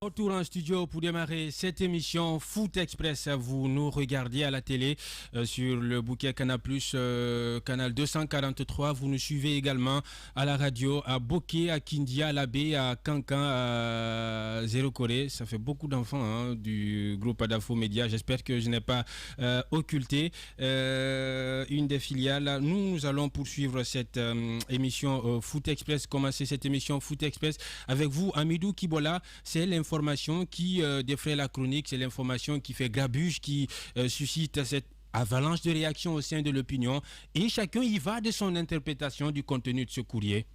Retour en studio pour démarrer cette émission Foot Express. Vous nous regardez à la télé sur le bouquet Canal+, canal 243. Vous nous suivez également à la radio à Boké, à Kindia, à Labé, à Kankan, à Zéro Corée. Ça fait beaucoup d'enfants du groupe Adafo Média. J'espère que je n'ai pas occulté une des filiales. Nous allons poursuivre cette émission Foot Express, commencer cette émission Foot Express avec vous, Amidou Kibola. C'est l'information qui défraie la chronique, c'est l'information qui fait grabuge, qui suscite cette avalanche de réactions au sein de l'opinion, et chacun y va de son interprétation du contenu de ce courrier.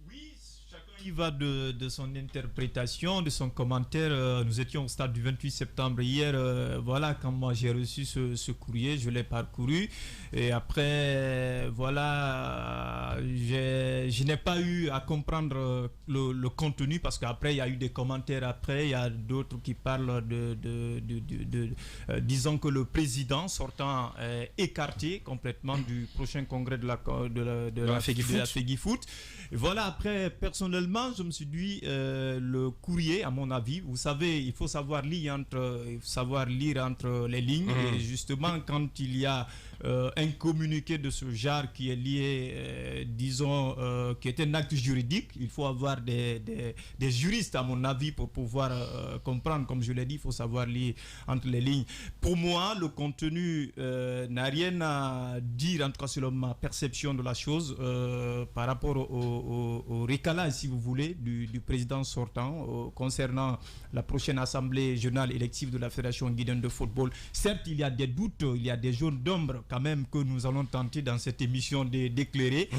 Oui, chacun y va de son interprétation, de son commentaire. Nous étions au stade du 28 septembre hier. Voilà, quand moi j'ai reçu ce courrier, je l'ai parcouru. Et après, voilà, je n'ai pas eu à comprendre le contenu, parce qu'après, il y a eu des commentaires après. Il y a d'autres qui parlent disons que le président sortant est écarté complètement du prochain congrès de la FEGIFOOT. Voilà, après, personnellement, je me suis dit, le courrier, à mon avis, vous savez, il faut savoir lire entre les lignes. Et justement, quand il y a un communiqué de ce genre qui est lié, disons, qui est un acte juridique, il faut avoir des juristes, à mon avis, pour pouvoir comprendre. Comme je l'ai dit, il faut savoir lire entre les lignes. Pour moi, le contenu n'a rien à dire, en tout cas selon ma perception de la chose, par rapport au récalage, si vous voulez, du président sortant concernant la prochaine assemblée générale élective de la Fédération guinéenne de football. Certes, il y a des doutes, il y a des zones d'ombre quand même que nous allons tenter dans cette émission d'éclairer.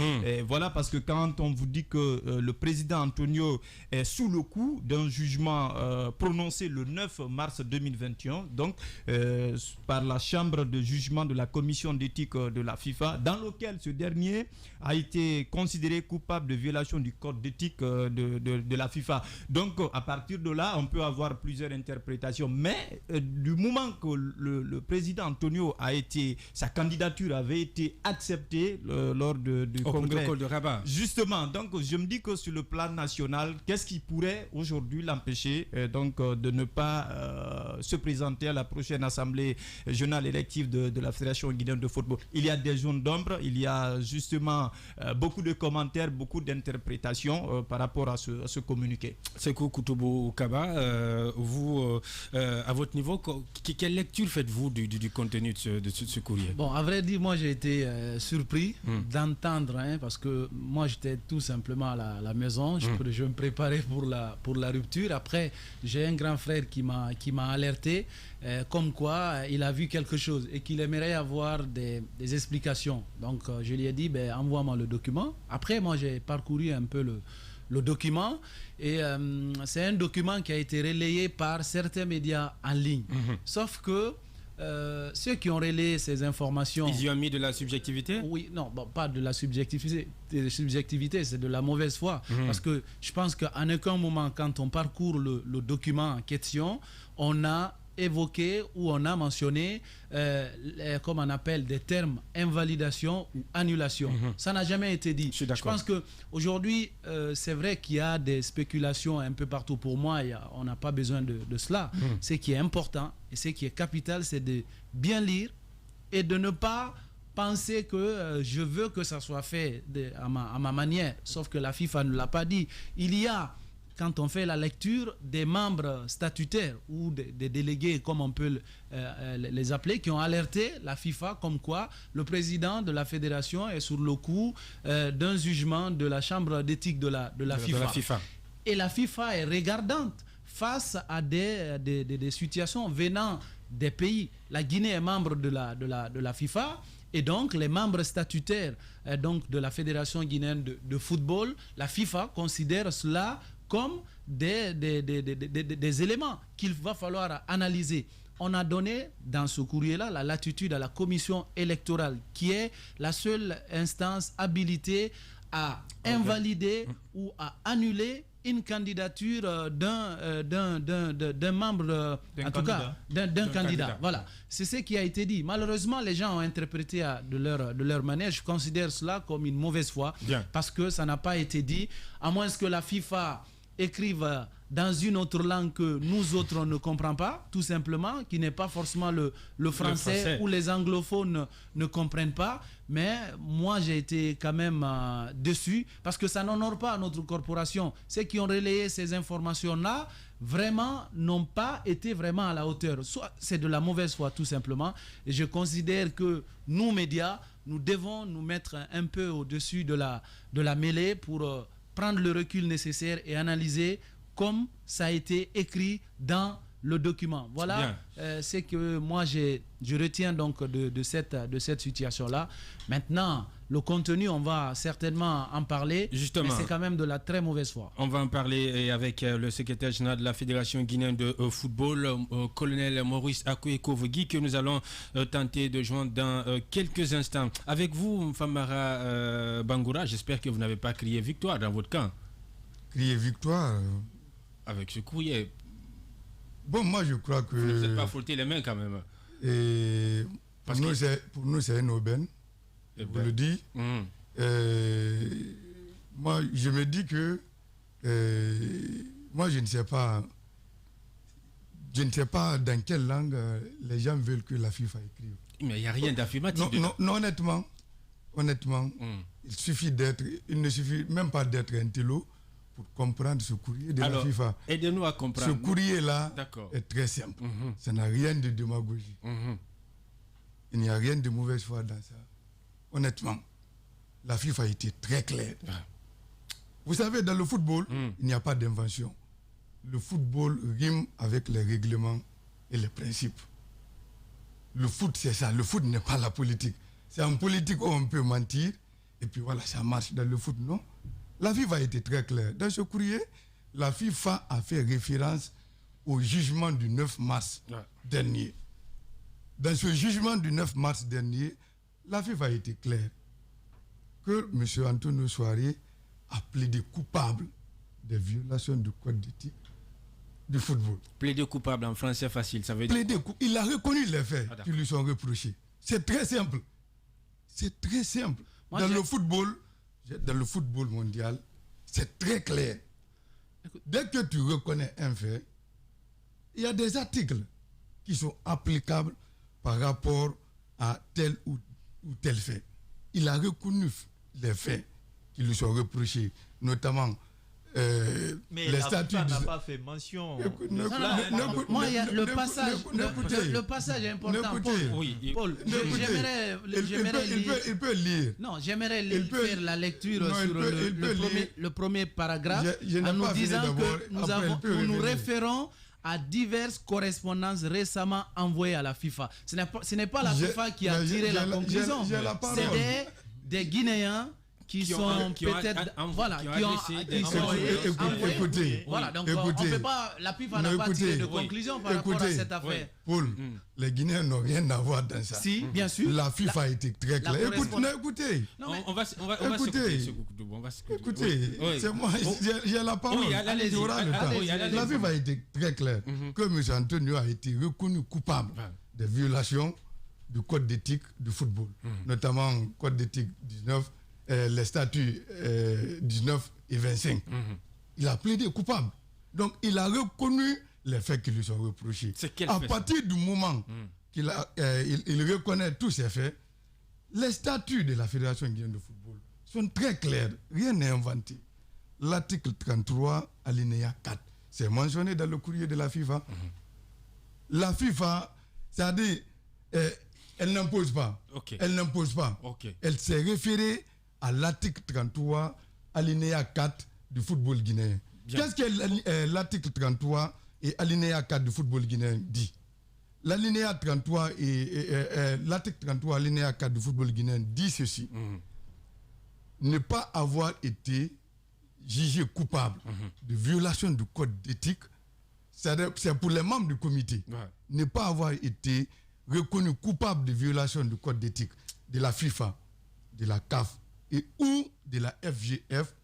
Voilà, parce que quand on vous dit que le président Antonio est sous le coup d'un jugement prononcé le 9 mars 2021, donc par la chambre de jugement de la commission d'éthique de la FIFA, dans lequel ce dernier a été considéré coupable de violation du code d'éthique de la FIFA. Donc à partir de là, on peut avoir plusieurs interprétations, mais du moment que le président Antonio sa candidature avait été acceptée lors du congrès protocole de Rabat. Justement, donc je me dis que sur le plan national, qu'est-ce qui pourrait aujourd'hui l'empêcher de ne pas se présenter à la prochaine assemblée générale élective de la Fédération guinéenne de football? Il y a des zones d'ombre, il y a justement beaucoup de commentaires, beaucoup d'interprétations par rapport à ce communiqué. Sekou Koutoubou Kaba, vous, à votre niveau, quelle lecture faites-vous du contenu de ce courrier? Bon, à vrai dire, moi j'ai été surpris d'entendre, parce que moi j'étais tout simplement à la maison, je me préparais pour la rupture. Après, j'ai un grand frère qui m'a alerté, comme quoi il a vu quelque chose et qu'il aimerait avoir des explications. Donc je lui ai dit, envoie-moi le document. Après, moi j'ai parcouru un peu le document, et c'est un document qui a été relayé par certains médias en ligne. Sauf que ceux qui ont relayé ces informations... Ils y ont mis de la subjectivité? Oui, non, pas de la subjectivité, c'est de la mauvaise foi. Parce que je pense qu'à aucun moment, quand on parcourt le document en question, on a évoqué ou on a mentionné comme on appelle des termes invalidation ou annulation. Ça n'a jamais été dit. Je pense qu'aujourd'hui, c'est vrai qu'il y a des spéculations un peu partout. Pour moi, on n'a pas besoin de cela. Ce qui est important et ce qui est capital, c'est de bien lire et de ne pas penser que je veux que ça soit fait à ma manière. Sauf que la FIFA ne l'a pas dit. Il y a, quand on fait la lecture, des membres statutaires ou des délégués, comme on peut les appeler, qui ont alerté la FIFA comme quoi le président de la fédération est sur le coup d'un jugement de la chambre d'éthique de la FIFA. Et la FIFA est regardante face à des situations venant des pays. La Guinée est membre de la FIFA. Et donc, les membres statutaires de la Fédération guinéenne de football, la FIFA considère cela comme des éléments qu'il va falloir analyser. On a donné dans ce courrier-là la latitude à la commission électorale, qui est la seule instance habilitée à invalider ou à annuler une candidature d'un membre, en tout cas d'un candidat. Voilà, c'est ce qui a été dit. Malheureusement, les gens ont interprété de leur manière. Je considère cela comme une mauvaise foi, parce que ça n'a pas été dit, à moins que la FIFA écrive dans une autre langue que nous autres on ne comprend pas, tout simplement, qui n'est pas forcément le français ou les anglophones ne comprennent pas. Mais moi, j'ai été quand même déçu parce que ça n'honore pas notre corporation. Ceux qui ont relayé ces informations-là, vraiment, n'ont pas été vraiment à la hauteur. Soit c'est de la mauvaise foi, tout simplement. Et je considère que nous, médias, nous devons nous mettre un peu au-dessus de la mêlée pour prendre le recul nécessaire et analyser comme ça a été écrit dans le document. Voilà ce que moi je retiens donc de cette situation-là. Maintenant, le contenu, on va certainement en parler. Justement, mais c'est quand même de la très mauvaise foi. On va en parler avec le secrétaire général de la Fédération guinéenne de football, colonel Maurice Akoué-Kovogui, que nous allons tenter de joindre dans quelques instants. Avec vous, Famara Bangoura, j'espère que vous n'avez pas crié victoire dans votre camp. Crier victoire avec ce courrier. Bon, moi je crois que... Vous ne vous êtes pas frotté les mains quand même. Et pour nous, c'est une aubaine. Je vous le dis. Moi, je me dis que... moi, je ne sais pas dans quelle langue les gens veulent que la FIFA écrive. Mais il n'y a rien d'affirmatif. Non, honnêtement, il ne suffit même pas d'être intello pour comprendre ce courrier de la FIFA. Aidez-nous à comprendre. Ce courrier-là est très simple. Ça n'a rien de démagogie. Il n'y a rien de mauvaise foi dans ça. Honnêtement, la FIFA a été très claire. Vous savez, dans le football, il n'y a pas d'invention. Le football rime avec les règlements et les principes. Le foot, c'est ça. Le foot n'est pas la politique. C'est en politique où on peut mentir. Et puis voilà, ça marche. Dans le foot, non. La FIFA a été très claire. Dans ce courrier, la FIFA a fait référence au jugement du 9 mars dernier. Dans ce jugement du 9 mars dernier, la FIFA a été claire que M. Antonio Souaré a plaidé coupable des violations du code d'éthique du football. Plaider coupable en français facile, ça veut dire il a reconnu les faits qui lui sont reprochés. C'est très simple. C'est très simple. Dans le football mondial, c'est très clair. Dès que tu reconnais un fait, il y a des articles qui sont applicables par rapport à tel ou tel fait. Il a reconnu les faits qui lui sont reprochés, notamment mais les statuts n'a pas fait mention. Moi, il y a le passage est important. Paul, il peut lire. Non, j'aimerais faire la lecture sur le premier paragraphe en nous disant que nous nous référons à diverses correspondances récemment envoyées à la FIFA. Ce n'est pas la FIFA qui a tiré la conclusion. C'est des Guinéens qui sont peut-être écoutez, voilà, donc on peut pas, la FIFA n'a pas tiré de conclusion par rapport à cette affaire. Paul, les Guinéens n'ont rien à voir dans ça. Si, bien sûr. La FIFA a été très claire. Écoutez. Écoutez, c'est moi, j'ai la parole. La FIFA a été très claire que M. Antonio a été reconnu coupable des violations du code d'éthique du football, notamment code d'éthique 19, les statuts 19 et 25. Il a plaidé coupable. Donc, il a reconnu les faits qui lui sont reprochés. À partir du moment qu'il il reconnaît tous ces faits, les statuts de la Fédération guinéenne de football sont très clairs. Rien n'est inventé. L'article 33, alinéa 4, c'est mentionné dans le courrier de la FIFA. La FIFA, c'est-à-dire, elle n'impose pas. Elle n'impose pas. Elle s'est référée à l'article 33, alinéa 4 du football guinéen. Qu'est-ce que l'article 33 et alinéa 4 du football guinéen dit? L'alinéa 33 et l'article 33, alinéa 4 du football guinéen dit ceci. Ne pas avoir été jugé coupable de violation du code d'éthique, c'est pour les membres du comité. Ne pas avoir été reconnu coupable de violation du code d'éthique de la FIFA, de la CAF et ou de la FGF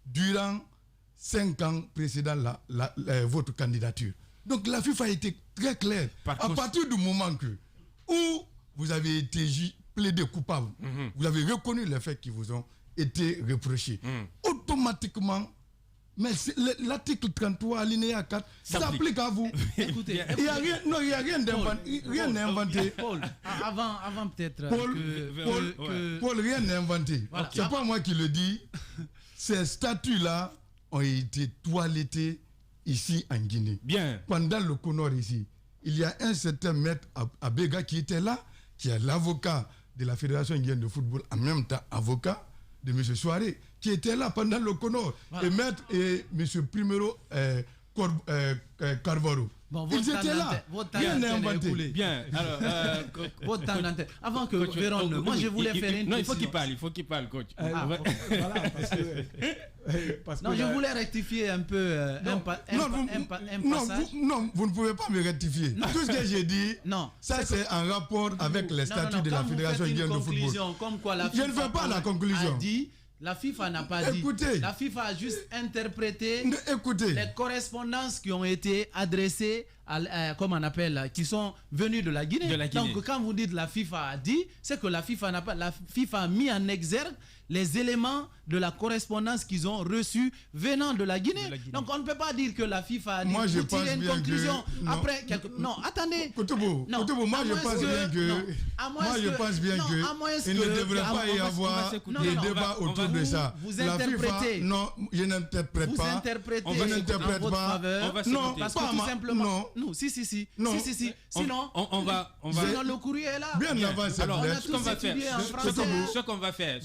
durant 5 ans précédant votre candidature. Donc la FIFA a été très claire. À partir du moment où vous avez été plaidé coupable, vous avez reconnu les faits qui vous ont été reprochés, automatiquement, Mais l'article 33, alinéa 4, s'applique à vous. Écoutez, il n'y a rien d'inventé. Paul, avant peut-être. Paul, rien n'est inventé. Voilà. C'est pas moi qui le dis. Ces statuts-là ont été toilettés ici en Guinée. Bien. Pendant le Conor ici, il y a un certain maître Abega qui était là, qui est l'avocat de la Fédération guinéenne de football, en même temps avocat de M. Soiré, qui était là pendant le Conor. Voilà. Et maître et M. Primero Carvalho. Bon, ils étaient là. Rien n'est inventé. Bien. Alors, votre temps d'antenne. Avant que Véron, moi je voulais faire une. Non, il faut qu'il parle, coach. Voilà, parce que je voulais rectifier un peu un passage. Non, vous ne pouvez pas me rectifier. Tout ce que j'ai dit, ça c'est en rapport avec les statuts de la Fédération guinéenne de football. Comme quoi la je ne fais pas la conclusion. La FIFA n'a pas dit. La FIFA a juste interprété les correspondances qui ont été adressées comment on appelle, qui sont venues de la Guinée. Donc quand vous dites la FIFA a dit, c'est que la FIFA n'a pas. La FIFA a mis en exergue les éléments de la correspondance qu'ils ont reçue venant de la Guinée. Donc on ne peut pas dire que la FIFA a dit pour tirer une conclusion après Non, attendez. Koutoubo, moi je pense bien que il ne devrait pas y avoir des débats autour de ça. Vous interprétez. Non, je n'interprète pas. Vous interprétez je n'interprète pas. Non, parce que tout simplement. Non, si. Sinon, on va. Sinon, le courrier est là. Bien avant cette lettre. Ce qu'on va faire.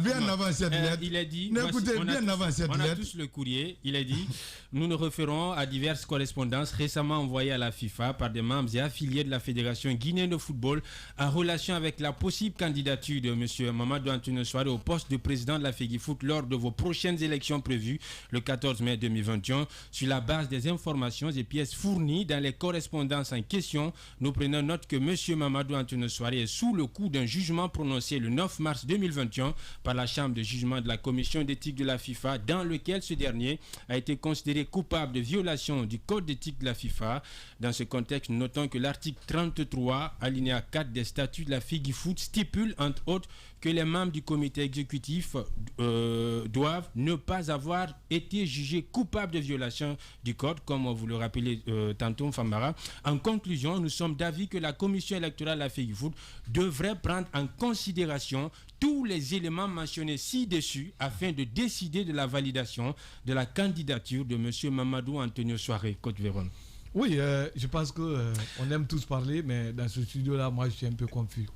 Bien avant cette lettre. Il a dit. Écoutez, bien avant cette lettre. On a tous le courrier. Il a dit. Nous nous référons à diverses correspondances récemment envoyées à la FIFA par des membres et affiliés de la Fédération guinéenne de football en relation avec la possible candidature de M. Mamadou Antonio Soiré au poste de président de la FEGIFOOT lors de vos prochaines élections prévues le 14 mai 2021. Sur la base des informations et pièces fournies dans les correspondances en question, nous prenons note que M. Mamadou Antonio Soiré est sous le coup d'un jugement prononcé le 9 mars 2021 par la Chambre de jugement de la Commission d'éthique de la FIFA, dans lequel ce dernier a été considéré coupable de violation du code d'éthique de la FIFA. Dans ce contexte, notons que l'article 33, alinéa 4 des statuts de la FEGIFOOT stipule, entre autres, que les membres du comité exécutif doivent ne pas avoir été jugés coupables de violation du code, comme vous le rappelez tantôt, Famara. En conclusion, nous sommes d'avis que la commission électorale de la FEGIFOOT devrait prendre en considération tous les éléments mentionnés ci-dessus afin de décider de la validation de la candidature de M. Mamadou Antonio Soiré. Côte Véron. Oui, je pense qu'on aime tous parler, mais dans ce studio-là, moi, je suis un peu confus.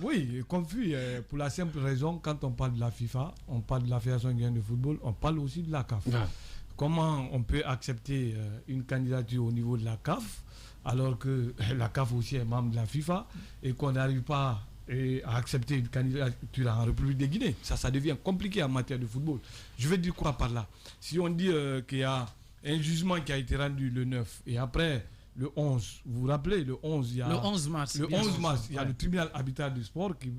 Oui, confus pour la simple raison, quand on parle de la FIFA, on parle de la Fédération guinéenne de football, on parle aussi de la CAF. Ah. Comment on peut accepter une candidature au niveau de la CAF, alors que la CAF aussi est membre de la FIFA, et qu'on n'arrive pas à accepter une candidature en République de Guinée? Ça devient compliqué en matière de football. Je vais dire quoi par là? Si on dit qu'il y a un jugement qui a été rendu le 9 et après le 11, vous vous rappelez, le 11, il y a le 11 mars, il y a le tribunal arbitral du sport qui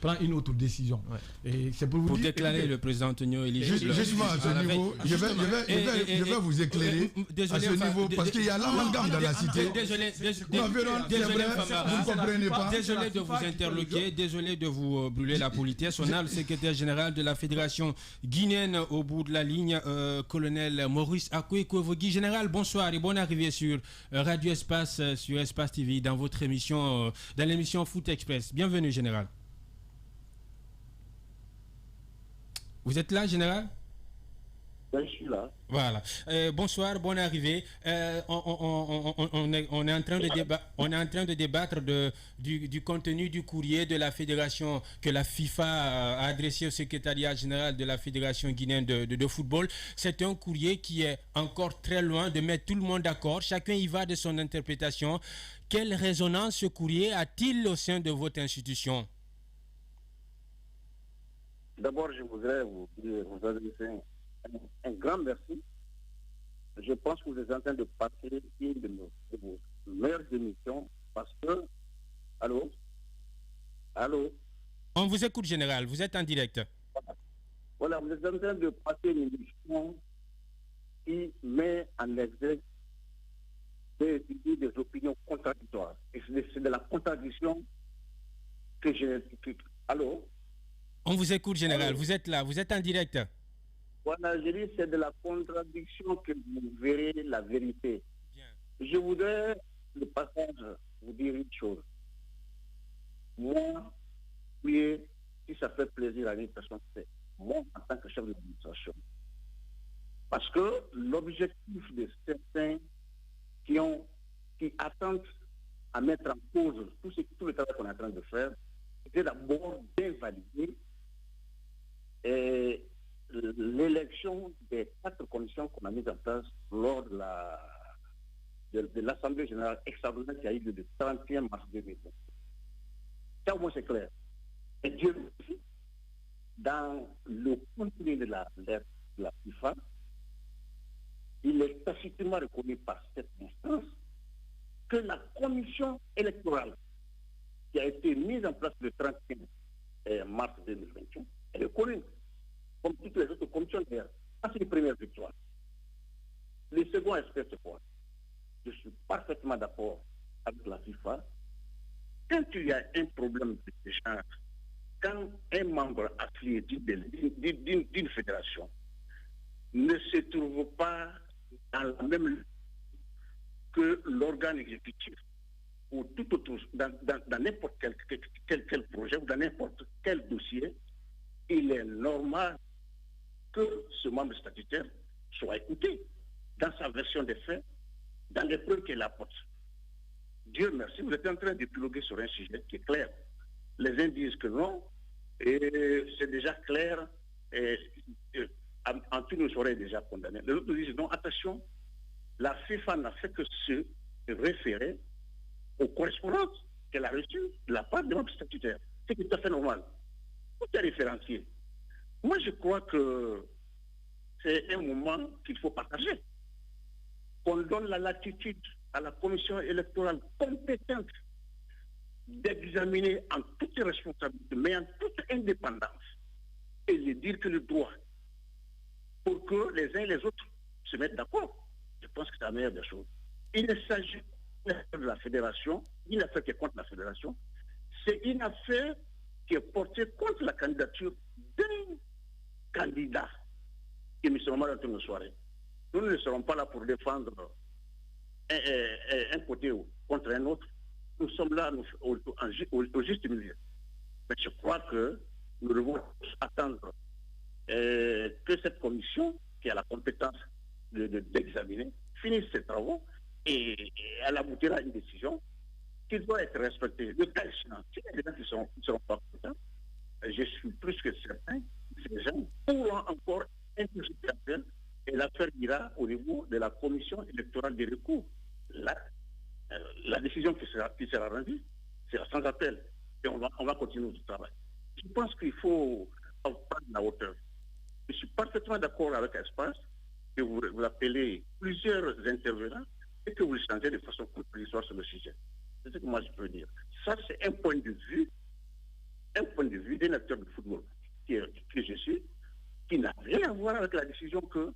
prend une autre décision. Ouais. Et c'est pour déclarer le président Antonio éligible. Justement, à ce niveau, je vais vous éclairer à ce niveau, parce qu'il y a l'amalgame dans la cité. Désolé, vous ne comprenez pas. Désolé de vous interloquer, désolé de vous brûler la politesse. On a le secrétaire général de la Fédération guinéenne au bout de la ligne, colonel Maurice Akoué-Kouevogui. Général, bonsoir et bonne arrivée sur Radio Espace, sur Espace TV, dans votre émission, dans l'émission Foot Express. Bienvenue, Général. Vous êtes là, Général? Oui, je suis là. Voilà. Bonsoir, bonne arrivée. On est en train de débattre du contenu du courrier de la fédération que la FIFA a adressé au secrétariat général de la Fédération guinéenne de football. C'est un courrier qui est encore très loin de mettre tout le monde d'accord. Chacun y va de son interprétation. Quelle résonance ce courrier a-t-il au sein de votre institution? D'abord, je voudrais vous adresser un grand merci. Je pense que vous êtes en train de passer une de vos meilleures émissions parce que... Allô? On vous écoute, Général. Vous êtes en direct. Voilà, vous êtes en train de passer une émission qui met en exergue des opinions contradictoires. Et c'est de la contradiction que j'ai... Allô? On vous écoute, Général. Allô? Vous êtes là. Vous êtes en direct. Voilà, je dis, c'est de la contradiction que vous verrez la vérité. Bien. Je voudrais, le passage, vous dire une chose. Moi, oui, si ça fait plaisir à une personne, c'est moi en tant que chef de l'administration. Parce que l'objectif de certains qui attendent à mettre en cause tout le travail qu'on est en train de faire, c'était d'abord d'invalider l'élection des 4 commissions qu'on a mises en place lors de l'Assemblée générale extraordinaire qui a eu lieu le 31 mars 2020. Ça au moins c'est clair. Et Dieu merci, dans le contenu de la FIFA, il est tacitement reconnu par cette instance que la commission électorale qui a été mise en place le 31 mars 2021, elle est connue, comme toutes les autres commissions d'ailleurs. Ça, c'est une première victoire. Le second aspect, c'est quoi? Je suis parfaitement d'accord avec la FIFA. Quand il y a un problème de genre, quand un membre affilié d'une fédération ne se trouve pas dans la même ligne que l'organe exécutif ou tout autour, dans n'importe quel projet ou dans n'importe quel dossier, il est normal que ce membre statutaire soit écouté dans sa version des faits, dans les preuves qu'il apporte. Dieu merci, vous êtes en train d'épiloguer sur un sujet qui est clair. Les uns disent que non, et c'est déjà clair, et Antonio Soare est déjà condamné. Les autres disent non, attention, la FIFA n'a fait que se référer aux correspondances qu'elle a reçues de la part des membres statutaires. C'est tout à fait normal. Tout est référencié. Moi, je crois que c'est un moment qu'il faut partager. Qu'on donne la latitude à la commission électorale compétente d'examiner en toute responsabilité, mais en toute indépendance, et de dire que le droit, pour que les uns et les autres se mettent d'accord. Je pense que c'est la meilleure des choses. Il ne s'agit pas de la fédération, une affaire qui est contre la fédération, c'est une affaire qui est portée contre la candidature d'un candidat, qui est M. Mamadou Antonio Soare. Nous ne serons pas là pour défendre un côté contre un autre. Nous sommes là au juste milieu. Mais je crois que nous devons attendre que cette commission, qui a la compétence d'examiner, finisse ses travaux et elle aboutira à une décision qui doit être respectée. Le cas échéant, si les gens qui ne seront pas compétents, je suis plus que certain que ces gens pourront encore interjeter l'appel et l'affaire ira au niveau de la commission électorale des recours. La décision qui sera rendue sera sans appel et on va continuer notre travail. Je pense qu'il faut prendre la hauteur. Je suis parfaitement d'accord avec Espace que vous appelez plusieurs intervenants et que vous changez de façon contradictoire sur le sujet. C'est ce que moi je peux dire. Ça, c'est un point de vue d'un acteur de football que je suis, qui n'a rien à voir avec la décision que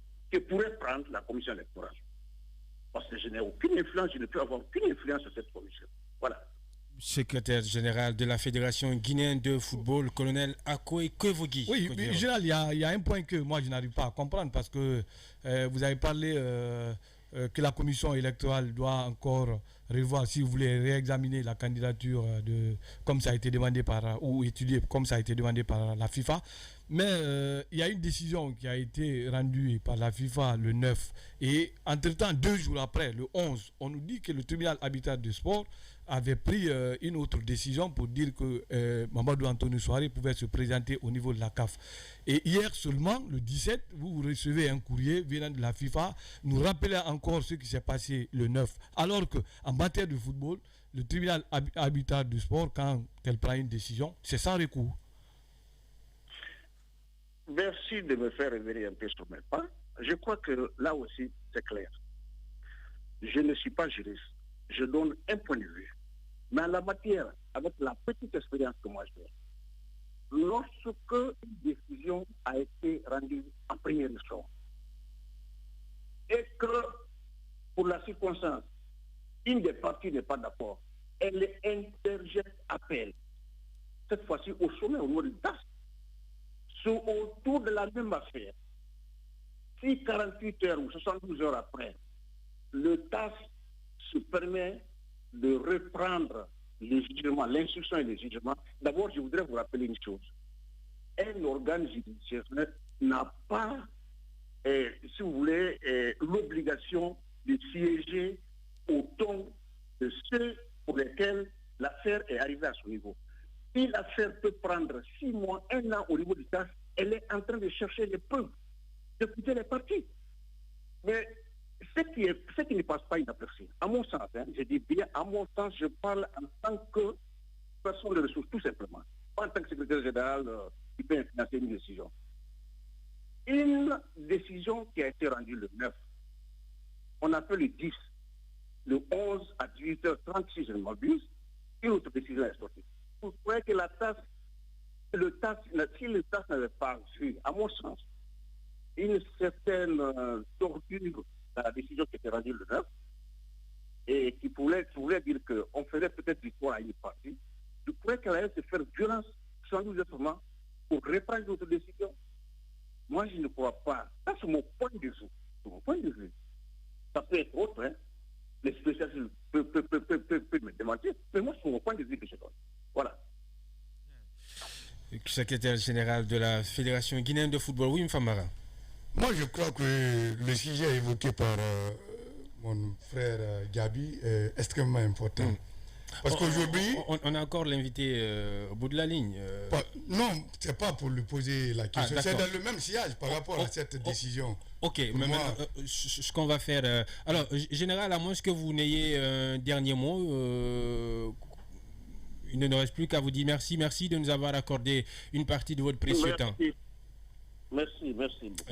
pourrait prendre la commission électorale. Parce que je n'ai aucune influence, je ne peux avoir aucune influence sur cette commission. Voilà. Secrétaire général de la Fédération guinéenne de football, colonel Akoé Kevogui. Oui, mais général, il y a un point que moi je n'arrive pas à comprendre parce que vous avez parlé que la commission électorale doit encore revoir, si vous voulez, réexaminer la candidature comme ça a été demandé ou étudier comme ça a été demandé par la FIFA. Mais il y a une décision qui a été rendue par la FIFA le 9 et entre-temps, 2 jours après, le 11, on nous dit que le tribunal arbitral de sport avait pris une autre décision pour dire que Mamadou Antonio Soare pouvait se présenter au niveau de la CAF. Et hier seulement, le 17, vous recevez un courrier venant de la FIFA, nous rappelant encore ce qui s'est passé le 9. Alors qu'en matière de football, le tribunal arbitral du sport, quand elle prend une décision, c'est sans recours. Merci de me faire revenir un peu sur mes pas. Je crois que là aussi, c'est clair. Je ne suis pas juriste. Je donne un point de vue. Mais en la matière, avec la petite expérience que moi j'ai, lorsque une décision a été rendue en première mission et que, pour la circonstance, une des parties n'est pas d'accord, elle interjette appel. Cette fois-ci au sommet, au niveau du DAS, autour de la même affaire. si 48 heures ou 72 heures après, le TAS se permet de reprendre les jugements, l'instruction et les jugements, d'abord, je voudrais vous rappeler une chose. Un organe judiciaire n'a pas, si vous voulez, l'obligation de siéger au ton de ceux pour lesquels l'affaire est arrivée à ce niveau. Si l'affaire peut prendre 6 mois, 1 an au niveau du TAS, elle est en train de chercher les preuves, d'écouter les parties. Mais ce qui ne passe pas inaperçu, à mon sens, je dis bien, à mon sens, je parle en tant que personne de ressources, tout simplement. Pas en tant que secrétaire général qui peut influencer une décision. Une décision qui a été rendue le 9, on a fait le 10, le 11 à 18h30, si je ne m'abuse, une autre décision est sortie. Vous croyez que si le TAS n'avait pas vu, à mon sens, une certaine torture dans la décision qui était rendue le 9, et qui voulait dire qu'on ferait peut-être victoire à une partie, je crois qu'elle allait se faire violence, sans doute autrement, pour reprendre notre décision. Moi, je ne crois pas. Ça, c'est mon point de vue. C'est mon point de vue. Ça peut être autre, hein. Les spécialistes peuvent me démentir, mais moi, c'est mon point de vue que je donne. Voilà. Secrétaire général de la Fédération guinéenne de football, oui, Famara. Moi, je crois que le sujet évoqué par mon frère Gabi est extrêmement important. Parce qu'aujourd'hui... On a encore l'invité au bout de la ligne. Non, ce n'est pas pour lui poser la question. C'est dans le même sillage par rapport à cette décision. Ok, mais ce qu'on va faire... alors, général, à moins que vous n'ayez un dernier mot... il ne nous reste plus qu'à vous dire merci de nous avoir accordé une partie de votre précieux temps. Merci.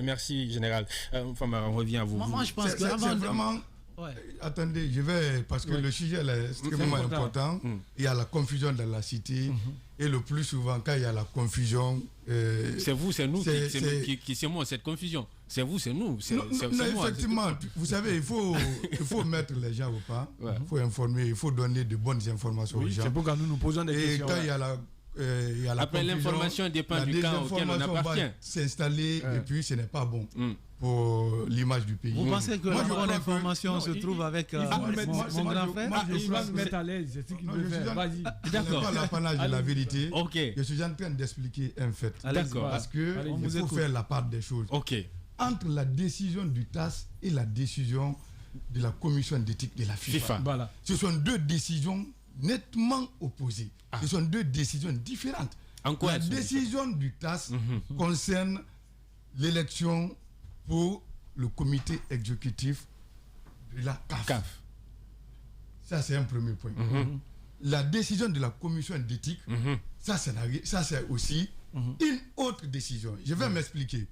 Merci, général. Famara, on revient à vous. Moi, je pense que c'est vraiment... Ouais. Attendez, je vais... Parce que le sujet est extrêmement important. Il y a la confusion dans la cité. Et le plus souvent, quand il y a la confusion... c'est vous, c'est nous qui semons cette confusion. C'est vous, c'est nous. C'est non, effectivement, vous savez, il faut mettre les gens au pas. Il faut informer, il faut donner de bonnes informations aux gens. C'est pourquoi nous posons des questions. Et quand il y a la après, l'information dépend du camp auquel on appartient. S'installer et puis ce n'est pas bon pour l'image du pays. Vous pensez que la bonne information se trouve avec mon grand frère? Il va se mettre à l'aise, c'est ce qu'il veut faire. Vas-y. D'accord. Ce n'est pas l'apanage de la vérité. Je suis en train d'expliquer un fait. D'accord. Parce qu'il faut faire la part des choses. Entre la décision du TAS et la décision de la commission d'éthique de la FIFA. Voilà. Ce sont deux décisions nettement opposées. Ce sont deux décisions différentes. En quoi la décision du TAS concerne l'élection pour le comité exécutif de la CAF. Ça, c'est un premier point. La décision de la commission d'éthique, ça c'est aussi une autre décision. Je vais m'expliquer.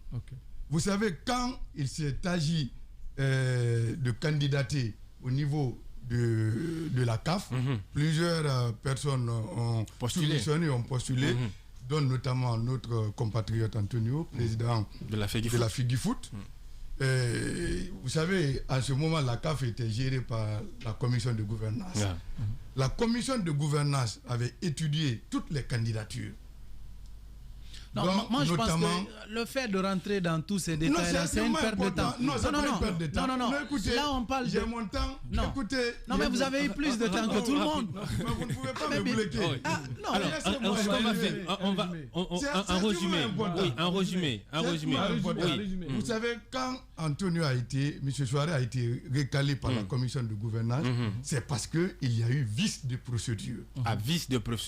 Vous savez, quand il s'est agi de candidater au niveau de la CAF, plusieurs personnes ont postulé, dont notamment notre compatriote Antonio, président de la FEGIFOOT. Vous savez, à ce moment, la CAF était gérée par la commission de gouvernance. La commission de gouvernance avait étudié toutes les candidatures. Non, moi je pense que le fait de rentrer dans tous ces détails, c'est une perte de temps. Non, écoutez, là on parle j'ai mon temps. Non, écoutez, non mais vous avez eu plus de temps que tout le monde. Mais vous ne pouvez pas me bloquer. Alors, ce qu'on va faire, on va un résumé. Vous savez, quand Antonio M. Souaré a été recalé par la commission de gouvernance, c'est parce qu'il y a eu vice de procédure.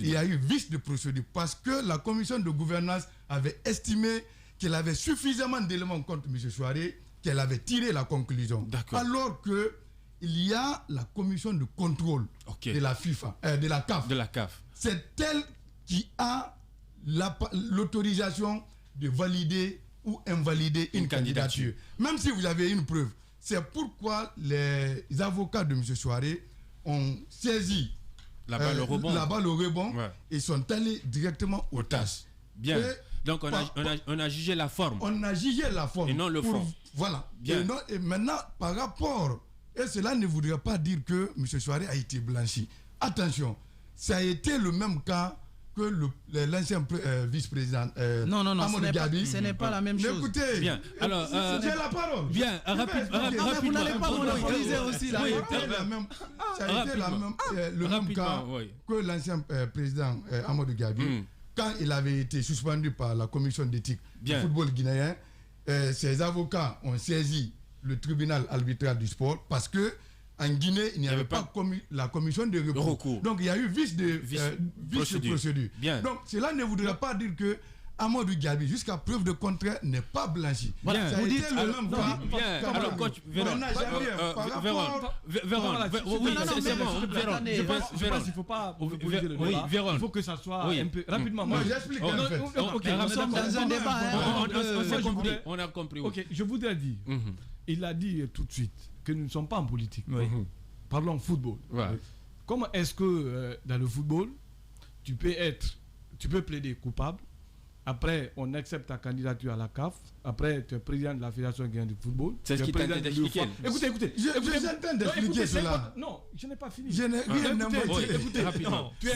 Il y a eu vice de procédure parce que la commission de gouvernance avait estimé qu'elle avait suffisamment d'éléments contre M. Souaré, qu'elle avait tiré la conclusion. Alors que il y a la commission de contrôle de la FIFA, de la CAF. C'est elle qui a l'autorisation de valider ou invalider une candidature. Même si vous avez une preuve. C'est pourquoi les avocats de M. Souaré ont saisi la balle au rebond et sont allés directement au TAS. Bien. Donc on a jugé la forme. On a jugé la forme. Et non le fond. Voilà. Bien. Et maintenant, par rapport, et cela ne voudrait pas dire que M. Souaré a été blanchi. Attention, ça a été le même cas que l'ancien vice-président non, Gabi, ce n'est pas la même chose. Écoutez, bien. Alors, j'ai la parole. Bien, rapidement. Vous n'allez pas monopoliser aussi là. Ça a été le même cas que l'ancien président Amadou Gabi. Quand il avait été suspendu par la commission d'éthique du football guinéen, ses avocats ont saisi le tribunal arbitral du sport parce que en Guinée, il n'y avait pas la commission de recours. Donc il y a eu vice de procédure. Bien. Donc cela ne voudrait pas dire que Amadou Gabi, jusqu'à preuve de contraire, n'est pas blanchi. Voilà. Ça a été le même cas. Bien. Alors, coach, Véron. C'est bon. Je pense qu'il ne faut pas monopoliser le débat. Il faut que ça soit un peu rapidement. Moi, j'explique en fait. Nous sommes dans un débat. On a compris. Ok, je voudrais dire, il a dit tout de suite que nous ne sommes pas en politique. Parlons football. Comment est-ce que dans le football, tu peux plaider coupable? Après, on accepte ta candidature à la CAF. Après, tu es président de la Fédération guinéenne de football. C'est ce qui t'a d'expliquer. Écoutez. Je t'entends d'expliquer cela. Non, je n'ai pas fini. Je n'ai rien écoutez, rapidement. Tu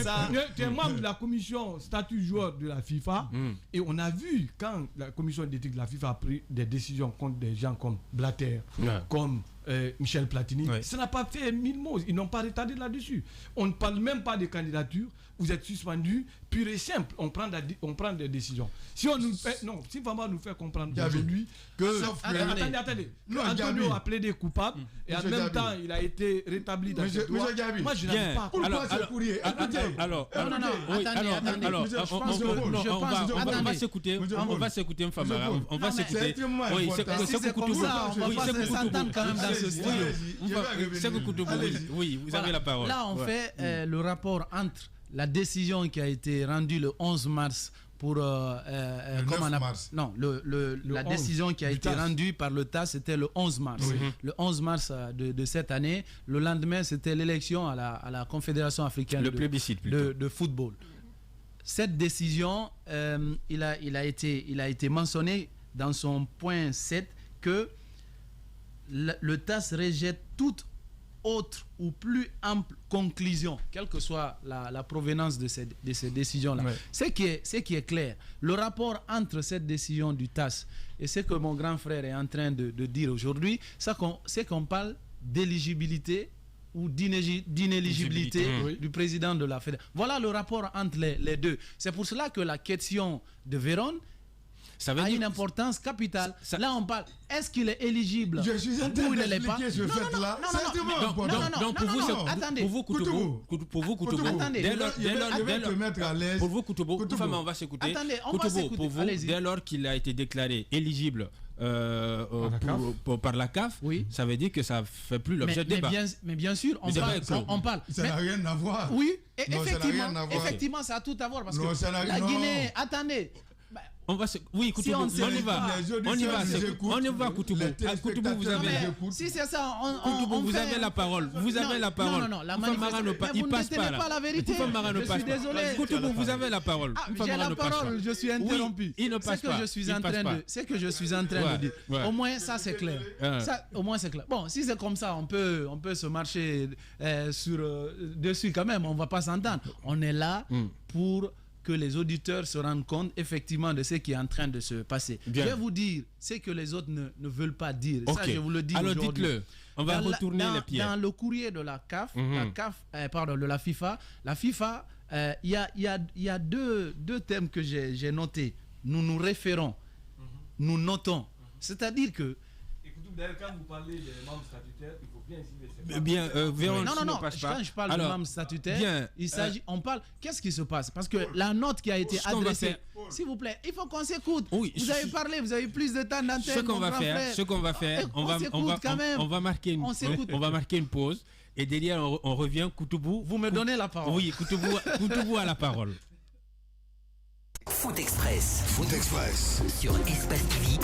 es membre de la commission statut joueur de la FIFA. Et on a vu quand la commission d'éthique de la FIFA a pris des décisions contre des gens comme Blatter, comme Michel Platini. Ça n'a pas fait 1000 mots. Ils n'ont pas retardé là-dessus. On ne parle même pas de candidature. Vous êtes suspendu, pur et simple. On prend des décisions. Si vraiment nous fait comprendre aujourd'hui que... Attendez. Antonio a plaidé coupable et en même temps, il a été rétabli dans ses droits. Moi, je n'aime pas. Pourquoi ce courrier? Alors, on va s'écouter. On va s'écouter, Mfamara. On va s'écouter. Oui, c'est comme ça. On va s'entendre quand même dans ce studio. Oui, vous avez la parole. Là, on fait le rapport entre la décision qui a été rendue le 11 mars pour la décision qui a été rendue par le TAS, c'était le 11 mars. Le 11 mars de cette année. Le lendemain, c'était l'élection à la Confédération africaine de football. Cette décision, il a été mentionné dans son point 7 que le TAS rejette toute autre ou plus ample conclusion, quelle que soit la provenance de ces décisions-là. Ce qui est clair, le rapport entre cette décision du TAS et ce que mon grand frère est en train de dire aujourd'hui, c'est qu'on parle d'éligibilité ou d'inéligibilité du président de la Fédération. Voilà le rapport entre les deux. C'est pour cela que la question de Véron a une importance capitale. Là, on parle, est-ce qu'il est éligible? Je suis en train d'expliquer ce fait-là. Non, pour vous, Koutoubo, dès lors qu'il a été déclaré éligible par la CAF, ça veut dire que ça ne fait plus l'objet de débat. Mais bien sûr, on parle. Ça n'a rien à voir. Oui, effectivement, ça a tout à voir. Parce que la Guinée, attendez. Oui, Koutoubo, on y va, Koutoubo. Koutoubo, vous avez... Si c'est ça, vous avez la parole. Vous avez la parole. Non, la manifestation, vous ne détenez pas la vérité. Je suis désolé. Koutoubo, vous avez la parole. J'ai la parole, je suis interrompu. Il ne passe pas. C'est que je suis en train de dire. Au moins, ça, c'est clair. Bon, si c'est comme ça, on peut se marcher dessus quand même. On ne va pas s'entendre. On est là pour que les auditeurs se rendent compte effectivement de ce qui est en train de se passer. Bien. Je vais vous dire ce que les autres ne veulent pas dire. Ça, je vous le dis aujourd'hui. Alors dites-le. On va retourner les pieds. Dans le courrier de la CAF, de la FIFA, il y a deux thèmes que j'ai notés. Nous nous référons, nous notons. C'est-à-dire que d'ailleurs, quand vous parlez des membres statutaires, il faut bien insister. Quand je parle de membres statutaires, on parle. Qu'est-ce qui se passe? Parce que la note qui a été adressée, s'il vous plaît, il faut qu'on s'écoute. Vous avez parlé, vous avez plus de temps d'antenne. Ce qu'on va faire, on va marquer une pause. Et derrière, on revient. Koutoubo. Vous me donnez la parole. Oui, Koutoubo a la parole. Foot Express. Sur Espace TV.